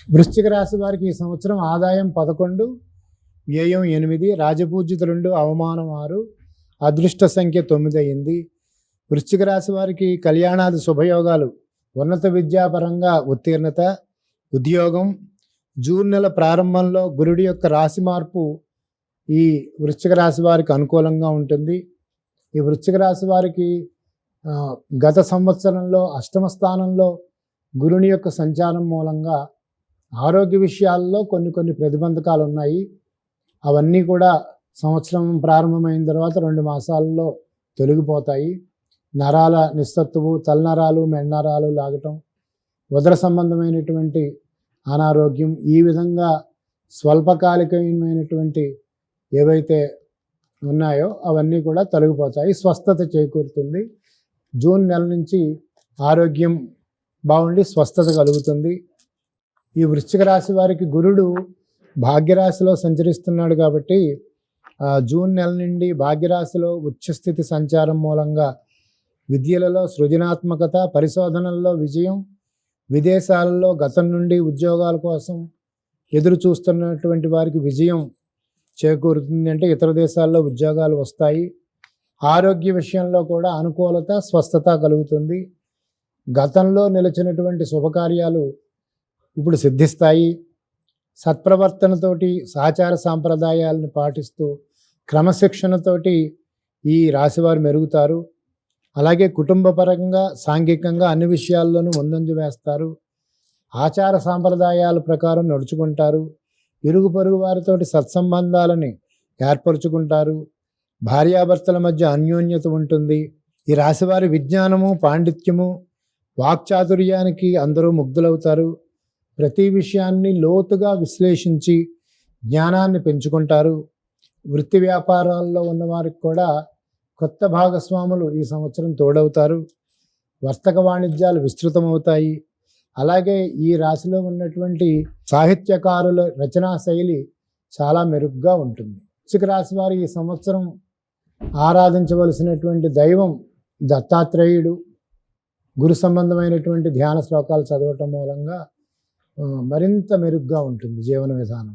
వృశ్చిక రాశి వారికి ఈ సంవత్సరం ఆదాయం 11, వ్యయం 8, రాజపూజ్యత 2, అవమానం 6, అదృష్ట సంఖ్య 9 అయింది. వృశ్చిక రాశి వారికి కళ్యాణాది శుభయోగాలు, ఉన్నత విద్యాపరంగా ఉత్తీర్ణత, ఉద్యోగం. జూన్ నెల ప్రారంభంలో గురుడి యొక్క రాశి మార్పు ఈ వృశ్చిక రాశి వారికి అనుకూలంగా ఉంటుంది. ఈ వృశ్చిక రాశి వారికి గత సంవత్సరంలో అష్టమ స్థానంలో గురుని యొక్క సంచారం మూలంగా ఆరోగ్య విషయాల్లో కొన్ని ప్రతిబంధకాలు ఉన్నాయి. అవన్నీ కూడా సంవత్సరం ప్రారంభమైన తర్వాత 2 మాసాల్లో తొలగిపోతాయి. నరాల నిస్సత్తువు, తలనరాలు, మెన్నరాలు లాగటం, ఉదర సంబంధమైనటువంటి అనారోగ్యం, ఈ విధంగా స్వల్పకాలికమైనటువంటి ఏవైతే ఉన్నాయో అవన్నీ కూడా తొలగిపోతాయి. స్వస్థత చేకూరుతుంది. జూన్ నెల నుంచి ఆరోగ్యం బాగుండి స్వస్థత కలుగుతుంది. ఈ వృశ్చిక రాశి వారికి గురుడు భాగ్యరాశిలో సంచరిస్తున్నాడు కాబట్టి జూన్ నెల నుండి భాగ్యరాశిలో ఉచ్చస్థితి సంచారం మూలంగా విద్యలలో సృజనాత్మకత, పరిశోధనల్లో విజయం, విదేశాలలో గతం నుండి ఉద్యోగాల కోసం ఎదురు చూస్తున్నటువంటి వారికి విజయం చేకూరుతుంది. అంటే ఇతర దేశాల్లో ఉద్యోగాలు వస్తాయి. ఆరోగ్య విషయంలో కూడా అనుకూలత, స్వస్థత కలుగుతుంది. గతంలో నిలిచినటువంటి శుభకార్యాలు ఇప్పుడు సిద్ధిస్తాయి. సత్ప్రవర్తనతోటి, సాచార సాంప్రదాయాలను పాటిస్తూ క్రమశిక్షణతోటి ఈ రాశివారు మెరుగుతారు. అలాగే కుటుంబపరంగా, సాంఘికంగా అన్ని విషయాల్లోనూ ముందంజ వేస్తారు. ఆచార సాంప్రదాయాల ప్రకారం నడుచుకుంటారు. ఇరుగు పొరుగు వారితోటి సత్సంబంధాలని ఏర్పరచుకుంటారు. భార్యాభర్తల మధ్య అన్యోన్యత ఉంటుంది. ఈ రాశివారి విజ్ఞానము, పాండిత్యము, వాక్చాతుర్యానికి అందరూ ముగ్ధులవుతారు. ప్రతి విషయాన్ని లోతుగా విశ్లేషించి జ్ఞానాన్ని పెంచుకుంటారు. వృత్తి వ్యాపారాల్లో ఉన్నవారికి కూడా కొత్త భాగస్వాములు ఈ సంవత్సరం తోడవుతారు. వర్తక వాణిజ్యాలు విస్తృతమవుతాయి. అలాగే ఈ రాశిలో ఉన్నటువంటి సాహిత్యకారుల రచనా శైలి చాలా మెరుగ్గా ఉంటుంది. వృశ్చిక రాశి వారి ఈ సంవత్సరం ఆరాధించవలసినటువంటి దైవం దత్తాత్రేయుడు. గురు సంబంధమైనటువంటి ధ్యాన శ్లోకాలు చదవటం మూలంగా మరింత మెరుగ్గా ఉంటుంది జీవన విధానం.